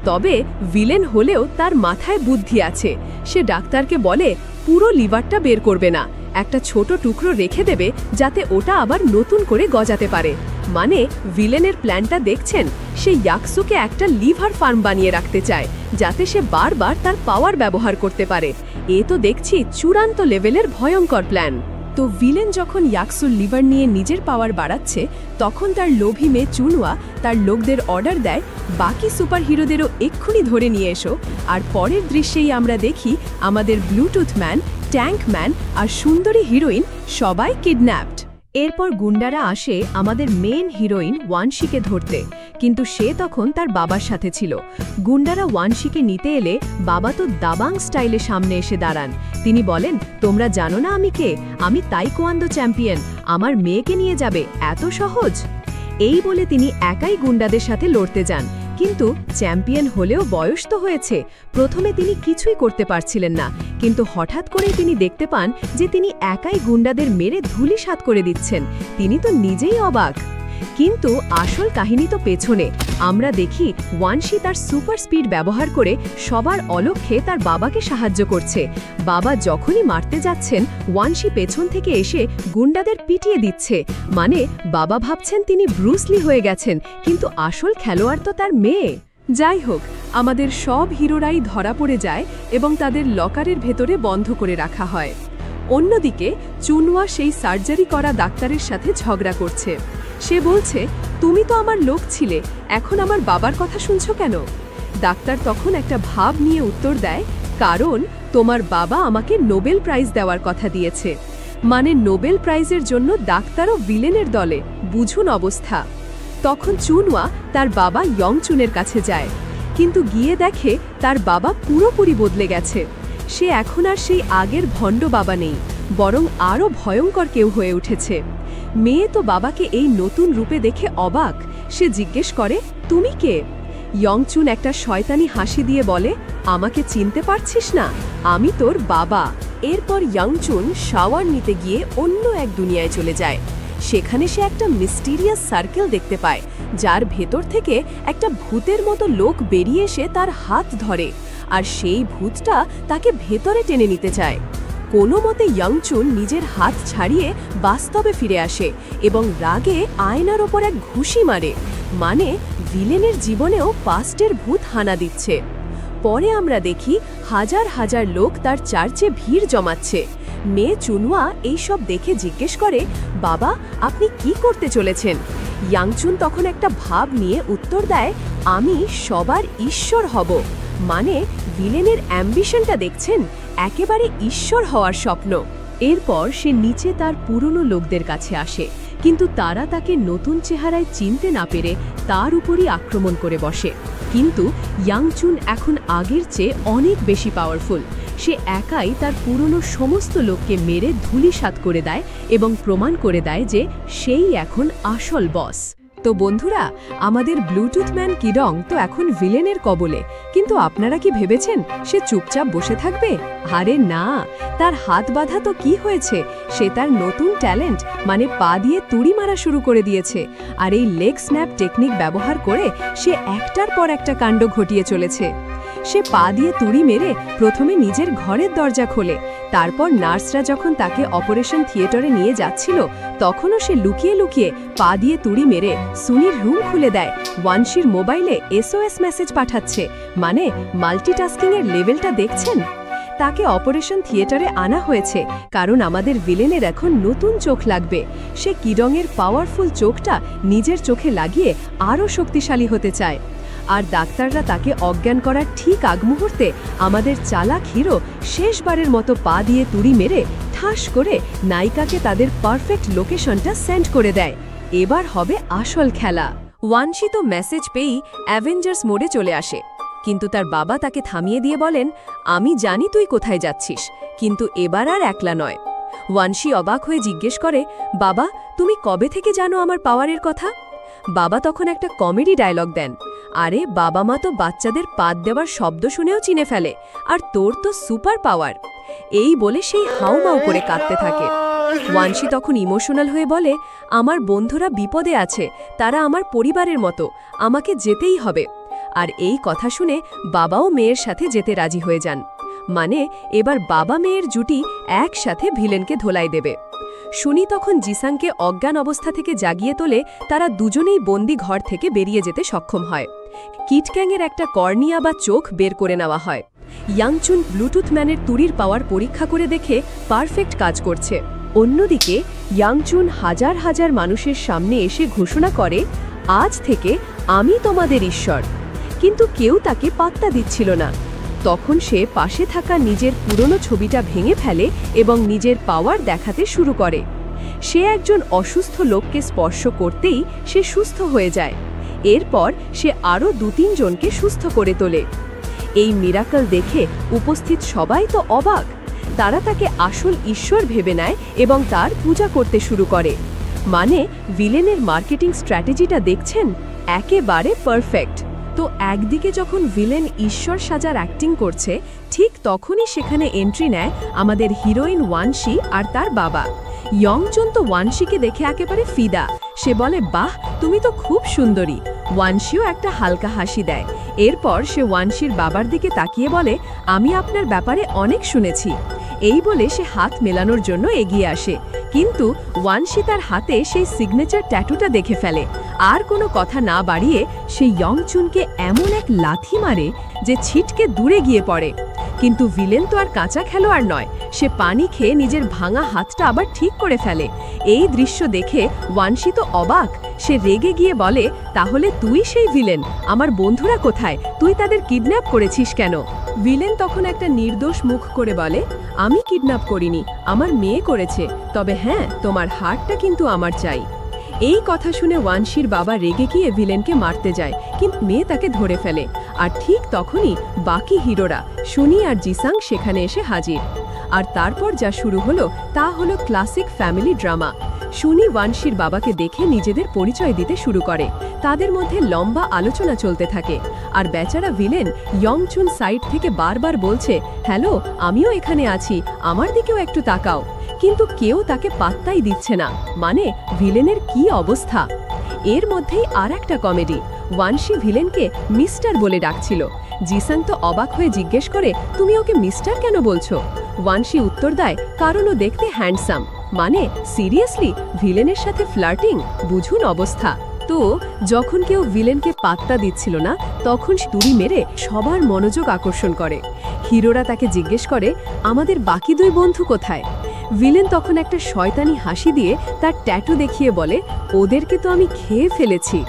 তবে ভিলেন হলেও তার মাথায় বুদ্ধি আছে। সে ডাক্তারকে বলে, পুরো লিভারটা বের করবে না, একটা ছোট টুকরো রেখে দেবে, যাতে ওটা আবার নতুন করে গজাতে পারে। মানে ভিলেনের প্ল্যানটা দেখছেন? সে ইয়াকসুকে একটা লিভার ফার্ম বানিয়ে রাখতে চায়, যাতে সে বারবার তার পাওয়ার ব্যবহার করতে পারে। এ তো দেখছি চূড়ান্ত লেভেলের ভয়ঙ্কর প্ল্যান। তো ভিলেন যখন ইয়াকসুর লিভার নিয়ে নিজের পাওয়ার বাড়াচ্ছে, তখন তার লোভী মেয়ে চুনওয়া তার লোকদের অর্ডার দেয়, বাকি সুপার হিরোদেরও এক্ষুনি ধরে নিয়ে এসো। আর পরের দৃশ্যেই আমরা দেখি আমাদের ব্লুটুথ ম্যান, ট্যাঙ্ক ম্যান আর সুন্দরী হিরোইন সবাই কিডন্যাপড। এরপর গুন্ডারা আসে আমাদের মেন হিরোইন ওয়ানশিকে ধরতে, কিন্তু সে তখন তার বাবার সাথে ছিল। গুন্ডারা ওয়ানশিকে নিতে এলে বাবা তো দাবাং স্টাইলে সামনে এসে দাঁড়ান। তিনি বলেন, তোমরা জানো না আমি কে? আমি তাইকোয়ান্দো চ্যাম্পিয়ন, আমার মেয়েকে নিয়ে যাবে, এত সহজ? এই বলে তিনি একাই গুন্ডাদের সাথে লড়তে যান। কিন্তু চ্যাম্পিয়ন হলেও বয়স তো হয়েছে। প্রথমে তিনি কিছুই করতে পারছিলেন না, কিন্তু হঠাৎ করেই তিনি দেখতে পান যে তিনি একাই গুন্ডাদের মেরে ধুলিসাৎ করে দিচ্ছেন। তিনি তো নিজেই অবাক। কিন্তু আসল কাহিনী তো পেছনে। আমরা দেখি ওয়ানশি তার সুপার স্পিড ব্যবহার করে সবার অলক্ষ্যে তার বাবাকে সাহায্য করছে। বাবা যখনই মারতে যাচ্ছেন, ওয়ানশি পেছন থেকে এসে গুন্ডাদের পিটিয়ে দিচ্ছে। মানে বাবা ভাবছেন তিনি ব্রুসলি হয়ে গেছেন, কিন্তু আসল খেলোয়াড় তো তার মেয়ে। যাই হোক, আমাদের সব হিরোরাই ধরা পড়ে যায় এবং তাদের লকারের ভেতরে বন্ধ করে রাখা হয়। অন্যদিকে চুনওয়া সেই সার্জারি করা ডাক্তারের সাথে ঝগড়া করছে। সে বলছে, তুমি তো আমার লোক ছিলে, এখন আমার বাবার কথা শুনছো কেন? ডাক্তার তখন একটা ভাব নিয়ে উত্তর দেয়, কারণ তোমার বাবা আমাকে নোবেল প্রাইজ দেওয়ার কথা দিয়েছে। মানে নোবেল প্রাইজের জন্য ডাক্তারও ভিলেনের দলে, বুঝুন অবস্থা। তখন চুনওয়া তার বাবা ইয়ংচুনের কাছে যায়, কিন্তু গিয়ে দেখে তার বাবা পুরোপুরি বদলে গেছে। সে এখন আর সেই আগের ভণ্ড বাবা নেই, বরং আরও ভয়ঙ্কর কেউ হয়ে উঠেছে। মেয়ে তো বাবাকে এই নতুন রূপে দেখে অবাক। সে জিজ্ঞেস করে, তুমি কে? ইয়ংচুন একটা শয়তানি হাসি দিয়ে বলে, আমাকে চিনতে পারছিস না? আমি তোর বাবা। এরপর ইয়ংচুন শাওয়ার নিতে গিয়ে অন্য এক দুনিয়ায় চলে যায়। সেখানে সে একটা মিস্টিরিয়াস সার্কেল দেখতে পায়, যার ভেতর থেকে একটা ভূতের মতো লোক বেরিয়ে এসে তার হাত ধরে, আর সেই ভূতটা তাকে ভেতরে টেনে নিতে চায়। কোনো মতে ইয়ংচুন নিজের হাত ছাড়িয়ে বাস্তবে ফিরে আসে এবং রাগে আয়নার ওপর এক ঘুষি মারে। মানে ভিলেনের জীবনেও পাস্টের ভূত হানা দিচ্ছে। পরে আমরা দেখি হাজার হাজার লোক তার চার্চে ভিড় জমাচ্ছে। মেয়ে চুনওয়া এইসব দেখে জিজ্ঞেস করে, বাবা আপনি কি করতে চলেছেন? ইয়াংচুন তখন একটা ভাব নিয়ে উত্তর দেয়, আমি সবার ঈশ্বর হব। মানে ভিলেনের অ্যাম্বিশনটা দেখছেন, একেবারে ঈশ্বর হওয়ার স্বপ্ন। এরপর সে নিচে তার পুরনো লোকদের কাছে আসে, কিন্তু তারা তাকে নতুন চেহারায় চিনতে না পেরে তার উপরই আক্রমণ করে বসে। কিন্তু ইয়াংচুন এখন আগের চেয়ে অনেক বেশি পাওয়ারফুল। সে একাই তার পুরনো সমস্ত লোককে মেরে ধূলিসাৎ করে দেয় এবং প্রমাণ করে দেয় যে সেই এখন আসল বস। তো বন্ধুরা, আমাদের ব্লুটুথ ম্যান কিডং তো এখন ভিলেনের কবলে, কিন্তু আপনারা কি ভেবেছেন সে চুপচাপ বসে থাকবে? আরে না, তার হাত বাঁধা তো কি হয়েছে, সে তার নতুন ট্যালেন্ট মানে পা দিয়ে তুড়ি মারা শুরু করে দিয়েছে। আর এই লেগ স্ন্যাপ টেকনিক ব্যবহার করে সে একটার পর একটা কাণ্ড ঘটিয়ে চলেছে। সে পা দিয়ে তুড়ি মেরে প্রথমে নিজের ঘরের দরজা খোলে, তারপর নার্সরা যখন তাকে অপারেশন থিয়েটারে নিয়ে যাচ্ছিল তখনও সে লুকিয়ে লুকিয়ে পা দিয়ে তুড়ি মেরে সুনির রুম খুলে দেয়। ওয়ানশির মোবাইলে SOS মেসেজ পাঠাচ্ছে। মানে মাল্টিটাস্কিংয়ের লেভেলটা দেখছেন? তাকে অপারেশন থিয়েটারে আনা হয়েছে কারণ আমাদের ভিলেনের এখন নতুন চোখ লাগবে। সে কিডংয়ের পাওয়ারফুল চোখটা নিজের চোখে লাগিয়ে আরও শক্তিশালী হতে চায়। আর ডাক্তাররা তাকে অজ্ঞান করার ঠিক আগ মুহূর্তে আমাদের চালাক হিরো শেষবারের মতো পা দিয়ে তুড়ি মেরে ঠাস করে নায়িকাকে তাদের পারফেক্ট লোকেশনটা সেন্ড করে দেয়। এবার হবে আসল খেলা। ওয়ানশি তো মেসেজ পেয়েই অ্যাভেঞ্জার্স মোডে চলে আসে, কিন্তু তার বাবা তাকে থামিয়ে দিয়ে বলেন, আমি জানি তুই কোথায় যাচ্ছিস, কিন্তু এবার আর একলা নয়। ওয়ানশি অবাক হয়ে জিজ্ঞেস করে, বাবা তুমি কবে থেকে জানো আমার পাওয়ারের কথা? বাবা তখন একটা কমেডি ডায়লগ দেন, আরে বাবা মা তো বাচ্চাদের পাত দেওয়ার শব্দ শুনেও চিনে ফেলে, আর তোর তো সুপার পাওয়ার। এই বলে সেই হাউমাউ করে কাঁদতে থাকে। ওয়ানশি তখন ইমোশনাল হয়ে বলে, আমার বন্ধুরা বিপদে আছে, তারা আমার পরিবারের মতো, আমাকে যেতেই হবে। আর এই কথা শুনে বাবাও মেয়ের সাথে যেতে রাজি হয়ে যান। মানে এবার বাবা মেয়ের জুটি একসাথে ভিলেনকে ধোলাই দেবে। শুনি তখন জিসাংকে অজ্ঞান অবস্থা থেকে জাগিয়ে তোলে, তারা দুজনেই বন্দি ঘর থেকে বেরিয়ে যেতে সক্ষম হয়। কিটক্যাংয়ের একটা কর্নিয়া বা চোখ বের করে নেওয়া হয়। ইয়াংচুন ব্লুটুথ ম্যানের তুড়ির পাওয়ার পরীক্ষা করে দেখে পারফেক্ট কাজ করছে। অন্যদিকে ইয়াংচুন হাজার হাজার মানুষের সামনে এসে ঘোষণা করে, আজ থেকে আমি তোমাদের ঈশ্বর। কিন্তু কেউ তাকে পাত্তা দিচ্ছিল না। তখন সে পাশে থাকা নিজের পুরনো ছবিটা ভেঙে ফেলে এবং নিজের পাওয়ার দেখাতে শুরু করে। সে একজন অসুস্থ লোককে স্পর্শ করতেই সে সুস্থ হয়ে যায়। এরপর সে আরও 2-3 জনকে সুস্থ করে তোলে। এই মিরাকল দেখে উপস্থিত সবাই তো অবাক। তারা তাকে আসল ঈশ্বর ভেবে নেয় এবং তার পূজা করতে শুরু করে। মানে ভিলেনের মার্কেটিং স্ট্র্যাটেজিটা দেখছেন, একেবারে পারফেক্ট। তো একদিকে যখন ভিলেন ঈশ্বর সাজার অ্যাক্টিং করছে, ঠিক তখনই সেখানে এন্ট্রি নেয় আমাদের হিরোইন ওয়ানশি আর তার বাবা। ইয়ংচুন তো ওয়ানশিকে দেখে একেবারে ফিদা। সে বলে, বাহ, তুমি তো খুব সুন্দরী। ওয়ানশিও একটা হালকা হাসি দেয়। এরপর সে ওয়ানশির বাবার দিকে তাকিয়ে বলে, আমি আপনার ব্যাপারে অনেক শুনেছি। এই বলে সে হাত মেলানোর জন্য এগিয়ে আসে, কিন্তু ওয়ানশি তার হাতে সেই সিগনেচার ট্যাটুটা দেখে ফেলে। আর কোনো কথা না বাড়িয়ে সে ইয়ংচুনকে এমন এক লাথি মারে যে ছিটকে দূরে গিয়ে পড়ে। কিন্তু ভিলেন তো আর কাঁচা খেলোয়াড় নয়, সে পানি খেয়ে নিজের ভাঙা হাতটা আবার ঠিক করে ফেলে। এই দৃশ্য দেখে ওয়ানশি তো অবাক। সে রেগে গিয়ে বলে, তাহলে তুই সেই ভিলেন? আমার বন্ধুরা কোথায়? তুই তাদের কিডন্যাপ করেছিস কেন? ভিলেন তখন একটা নির্দোষ মুখ করে বলে, আমি কিডন্যাপ করিনি, আমার মেয়ে করেছে। তবে হ্যাঁ, তোমার হারটা কিন্তু আমার চাই। এই কথা শুনে ওয়ানশির বাবা রেগে গিয়ে ভিলেনকে মারতে যায়, কিন্তু মেয়ে তাকে ধরে ফেলে। আর ঠিক তখনই বাকি হিরোরা শুনি আর জিসাং সেখানে এসে হাজির। আর তারপর যা শুরু হলো তা হলো ক্লাসিক ফ্যামিলি ড্রামা। শুনি ওয়ানশির বাবাকে দেখে নিজেদের পরিচয় দিতে শুরু করে। তাদের মধ্যে লম্বা আলোচনা চলতে থাকে। আর বেচারা ভিলেন ইয়ংচুন সাইড থেকে বারবার বলছে, হ্যালো, আমিও এখানে আছি, আমার দিকেও একটু তাকাও। কিন্তু কেউ তাকে পাত্তাই দিচ্ছে না। মানে ভিলেনের কি অবস্থা! এর মধ্যেই আর একটা কমেডি। ওয়ানশি ভিলেনকে মিস্টার বলে ডাকছিল। জিসাং তো অবাক হয়ে জিজ্ঞেস করে, তুমি ওকে মিস্টার কেন বলছো? ওয়ানশি উত্তর দেয়, কারণ ও দেখতে হ্যান্ডসাম। মানে সিরিয়াসলি ভিলেনের সাথে ফ্লার্টিং? বুঝুন অবস্থা। তো যখন কেউ ভিলেনকে পাত্তা দিচ্ছিল না, তখন তুড়ি মেরে সবার মনোযোগ আকর্ষণ করে। হিরোরা তাকে জিজ্ঞেস করে, আমাদের বাকি দুই বন্ধু কোথায়? ভিলেন তখন একটা শয়তানি হাসি দিয়ে তার ট্যাটু দেখিয়ে বলে, ওদেরকে তো আমি খেয়ে ফেলেছি।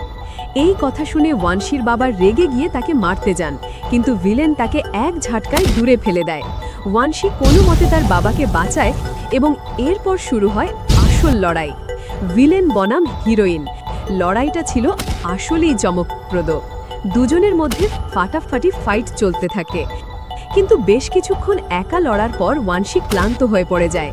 এই কথা শুনে ওয়ানশির বাবা রেগে গিয়ে তাকে মারতে যান, কিন্তু ভিলেন তাকে এক ঝাটকায় দূরে ফেলে দেয়। ওয়ানশি কোনো মতে তার বাবাকে বাঁচায় এবং এরপর শুরু হয় আসল লড়াই। ভিলেন বনাম হিরোইন। লড়াইটা ছিল আসলেই চমকপ্রদ। দুজনের মধ্যে ফাটাফাটি ফাইট চলতে থাকে, কিন্তু বেশ কিছুক্ষণ একা লড়ার পর ওয়ানশি ক্লান্ত হয়ে পড়ে যায়।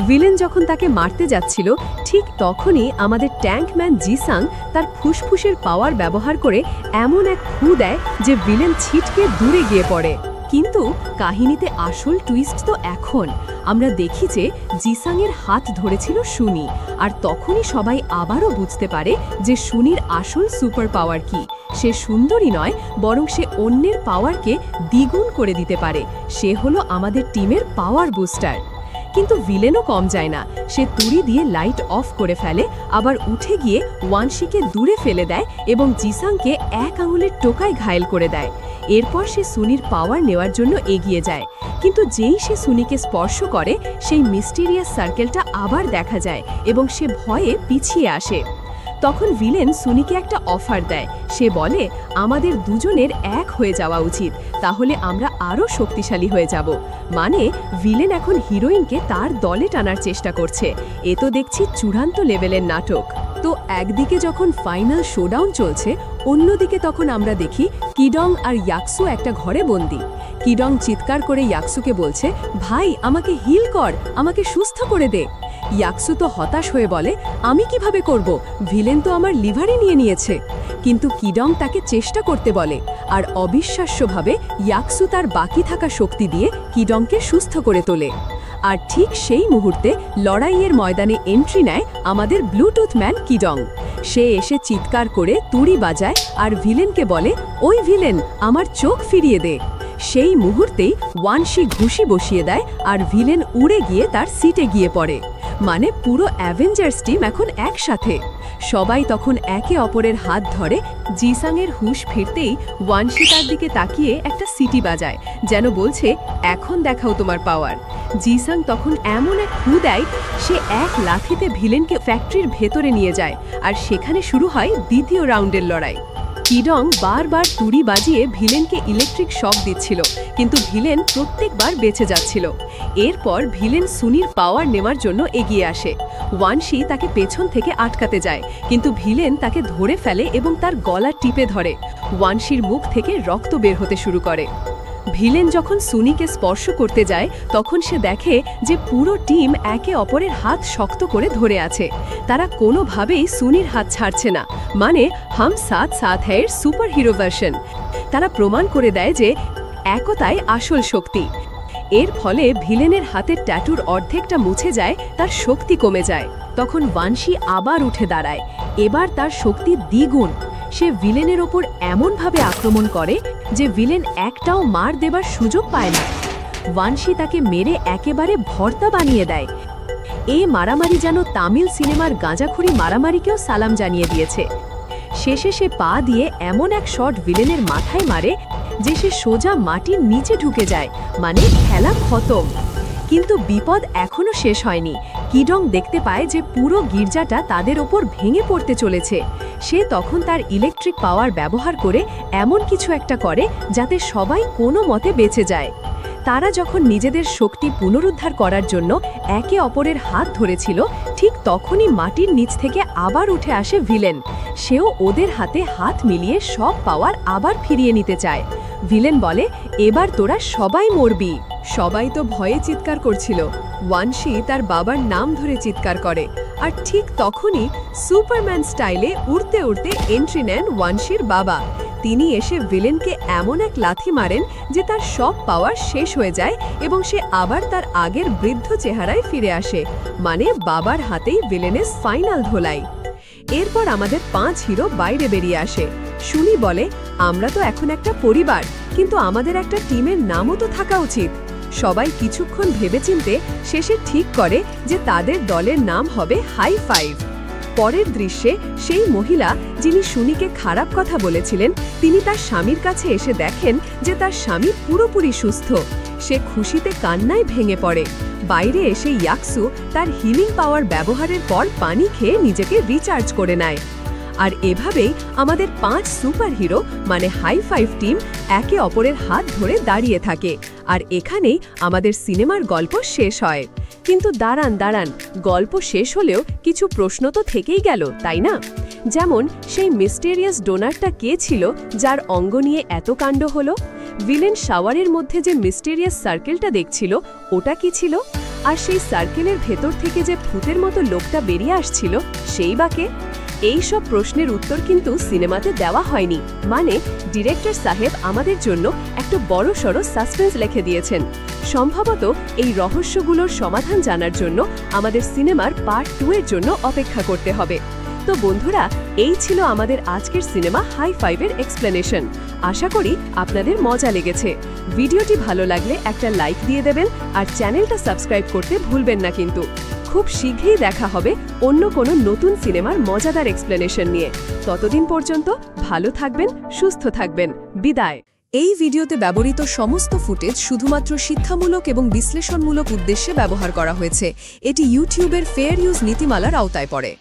ভিলেন যখন তাকে মারতে যাচ্ছিল, ঠিক তখনই আমাদের ট্যাঙ্কম্যান জিসাং তার ফুসফুসের পাওয়ার ব্যবহার করে এমন এক ফু দেয় যে ভিলেন ছিটকে দূরে গিয়ে পড়ে। কিন্তু কাহিনীতে আসল টুইস্ট তো এখন। আমরা দেখি যে জিসাংয়ের হাত ধরেছিল শুনি, আর তখনই সবাই আবারও বুঝতে পারে যে শুনির আসল সুপার পাওয়ার কি। সে সুন্দরী নয়, বরং সে অন্যের পাওয়ারকে দ্বিগুণ করে দিতে পারে। সে হলো আমাদের টিমের পাওয়ার বুস্টার। কিন্তু ভিলেনও কম যায় না। সে তুড়ি দিয়ে লাইট অফ করে ফেলে, আবার উঠে গিয়ে ওয়ানশিকে দূরে ফেলে দেয় এবং জিসাংকে এক আঙুলের টোকায় ঘায়েল করে দেয়। এরপর সে সুনির পাওয়ার নেওয়ার জন্য এগিয়ে যায়, কিন্তু যেই সে সুনিকে স্পর্শ করে, সেই মিস্টিরিয়াস সার্কেলটা আবার দেখা যায় এবং সে ভয়ে পিছিয়ে আসে। তখন ভিলেন সুনিকে একটা অফার দেয়। সে বলে, আমাদের দুজনের এক হয়ে যাওয়া উচিত, তাহলে আমরা আরও শক্তিশালী হয়ে যাব। মানে ভিলেন এখন হিরোইনকে তার দলে টানার চেষ্টা করছে। এ তো দেখছি চূড়ান্ত লেভেলের নাটক। তো একদিকে যখন ফাইনাল শোডাউন চলছে, অন্যদিকে তখন আমরা দেখি কিডং আর ইয়াকসু একটা ঘরে বন্দি। কিডং চিৎকার করে ইয়াকসুকে বলছে, ভাই, আমাকে হিল কর, আমাকে সুস্থ করে দে। ইয়াকসু তো হতাশ হয়ে বলে, আমি কিভাবে করব? ভিলেন তো আমার লিভারই নিয়ে নিয়েছে। কিন্তু কিডং তাকে চেষ্টা করতে বলে, আর অবিশ্বাস্যভাবে ইয়াকসু তার বাকি থাকা শক্তি দিয়ে কিডংকে সুস্থ করে তোলে। আর ঠিক সেই মুহূর্তে লড়াইয়ের ময়দানে এন্ট্রি নেয় আমাদের ব্লুটুথ ম্যান কিডং। সে এসে চিৎকার করে তুড়ি বাজায় আর ভিলেনকে বলে, ওই ভিলেন, আমার চোখ ফিরিয়ে দে। সেই মুহূর্তেই ওয়ানশি ঘুষি বসিয়ে দেয় আর ভিলেন উড়ে গিয়ে তার সিটে গিয়ে পড়ে। মানে পুরো অ্যাভেঞ্জার্স টিম এখন একসাথে। সবাই তখন একে অপরের হাত ধরে। জিসাংয়ের হুঁশ ফিরতেই ওয়ানশি তার দিকে তাকিয়ে একটা সিটি বাজায়, যেন বলছে, এখন দেখাও তোমার পাওয়ার। জিসাং তখন এমন এক ফু দেয়, সে এক লাথিতে ভিলেনকে ফ্যাক্টরির ভেতরে নিয়ে যায়, আর সেখানে শুরু হয় দ্বিতীয় রাউন্ডের লড়াই। কিডং বারবার তুড়ি বাজিয়ে ভিলেনকে ইলেকট্রিক শক দিচ্ছিল, কিন্তু ভিলেন প্রত্যেকবার বেঁচে যাচ্ছিল। এরপর ভিলেন সুনির পাওয়ার নেওয়ার জন্য এগিয়ে আসে। ওয়ানশি তাকে পেছন থেকে আটকাতে যায়, কিন্তু ভিলেন তাকে ধরে ফেলে এবং তার গলা টিপে ধরে। ওয়ানশির মুখ থেকে রক্ত বের হতে শুরু করে। ভিলেন যখন সুনিকে স্পর্শ করতে যায়, তখন সে দেখে যে পুরো টিম একে অপরের হাত শক্ত করে ধরে আছে। তারা কোনোভাবেই সুনির হাত ছাড়ছে না। মানে হাম সাথ সাথ হ্যায়ের সুপার হিরো ভার্সন। তারা প্রমাণ করে দেয় যে একতাই আসল শক্তি। এর ফলে ভিলেনের হাতের ট্যাটুর অর্ধেকটা মুছে যায়, তার শক্তি কমে যায়। তখন বানশি আবার উঠে দাঁড়ায়, এবার তার শক্তি দ্বিগুণ। সে ভিলেনের ওপর এমনভাবে আক্রমণ করে যে ভিলেন একটাও মার দেবার সুযোগ পায় না। বানশি তাকে মেরে একেবারে ভর্তা বানিয়ে দেয়। এই মারামারি যেন তামিল সিনেমার গাঁজাখুরি মারামারিকেও সালাম জানিয়ে দিয়েছে। শেষে সে পা দিয়ে এমন এক শট ভিলেনের মাথায় মারে যে সে সোজা মাটির নিচে ঢুকে যায়, মানে খেলা খতম। কিন্তু বিপদ এখনো শেষ হয়নি। কিডং দেখতে পায় যে পুরো গির্জাটা তাদের ওপর ভেঙে পড়তে চলেছে। সে তখন তার ইলেকট্রিক পাওয়ার ব্যবহার করে এমন কিছু একটা করে যাতে সবাই কোনো মতে বেঁচে যায়। তারা যখন নিজেদের শক্তি পুনরুদ্ধার করার জন্য একে অপরের হাত ধরেছিল, ঠিক তখনই মাটির নিচ থেকে আবার উঠে আসে ভিলেন। সেও ওদের হাতে হাত মিলিয়ে সব পাওয়ার আবার ফিরিয়ে নিতে চায়। ভিলেন বলে, এবার তোরা সবাই মরবি। সবাই তো ভয়ে চিৎকার করছিল। ওয়ানশি তার বাবার নাম ধরে চিৎকার করে, আর ঠিক তখনই সুপারম্যান স্টাইলে উড়তে উড়তে এন্ট্রি নেন ওয়ানশির বাবা। তিনি এসে ভিলেনকে এমন এক লাথি মারেন যে তার সব পাওয়ার শেষ হয়ে যায় এবং সে আবার তার আগের বৃদ্ধ চেহারায় ফিরে আসে, মানে বাবার হাতেই ভিলেনের ফাইনাল ধোলাই। এরপর আমাদের 5 হিরো বাইরে বেরিয়ে আসে। শুনি বলে, আমরা তো এখন একটা পরিবার, কিন্তু আমাদের একটা টিমের নামও তো থাকা উচিত। সবাই কিছুক্ষণ ভেবেচিন্তে শেষে ঠিক করে যে তাদের দলের নাম হবে হাই ফাইভ। পরের দৃশ্যে সেই মহিলা যিনি শুনিকে খারাপ কথা বলেছিলেন, তিনি তার স্বামীর কাছে এসে দেখেন যে তার স্বামী পুরোপুরি সুস্থ। সে খুশিতে কান্নায় ভেঙে পড়ে। বাইরে এসে ইয়াকসু তার হিলিং পাওয়ার ব্যবহারের পর পানি খেয়ে নিজেকে রিচার্জ করে নেয়। আর এভাবেই আমাদের 5 সুপার হিরো মানে হাই ফাইভ টিম একে অপরের হাত ধরে দাঁড়িয়ে থাকে। আর এখানেই আমাদের সিনেমার গল্প শেষ হয়। কিন্তু দাঁড়ান, গল্প শেষ হলেও কিছু প্রশ্ন তো থেকেই গেল, তাই না? যেমন সেই মিস্টেরিয়াস ডোনারটা কে ছিল যার অঙ্গ নিয়ে এত কাণ্ড হলো? ভিলেন শাওয়ারের মধ্যে যে মিস্টেরিয়াস সার্কেলটা দেখছিল, ওটা কি ছিল? আর সেই সার্কেলের ভেতর থেকে যে ভূতের মতো লোকটা বেরিয়ে আসছিল, সেই বাকে? এই সব প্রশ্নের উত্তর কিন্তু সিনেমাতে দেওয়া হয়নি, মানে ডিরেক্টর সাহেব আমাদের জন্য একটা বড়সড় সাসপেন্স লিখে দিয়েছেন। সম্ভবত এই রহস্যগুলোর সমাধান জানার জন্য আমাদের সিনেমার পার্ট 2 এর জন্য অপেক্ষা করতে হবে। তো বন্ধুরা, এই ছিল আমাদের আজকের সিনেমা হাই ফাইভের এক্সপ্লেনেশন। আশা করি আপনাদের মজা লেগেছে। ভিডিওটি ভালো লাগলে একটা লাইক দিয়ে দেবেন আর চ্যানেলটা সাবস্ক্রাইব করতে ভুলবেন না কিন্তু। খুব শীঘ্রই দেখা হবে অন্য কোনো নতুন সিনেমার মজাদার এক্সপ্লেনেশন নিয়ে। ততদিন পর্যন্ত ভালো থাকবেন, সুস্থ থাকবেন। বিদায়। এই ভিডিওতে ব্যবহৃত সমস্ত ফুটেজ শুধুমাত্র শিক্ষামূলক এবং বিশ্লেষণমূলক উদ্দেশ্যে ব্যবহার করা হয়েছে। এটি ইউটিউবের ফেয়ার ইউজ নীতিমালার আওতায় পড়ে।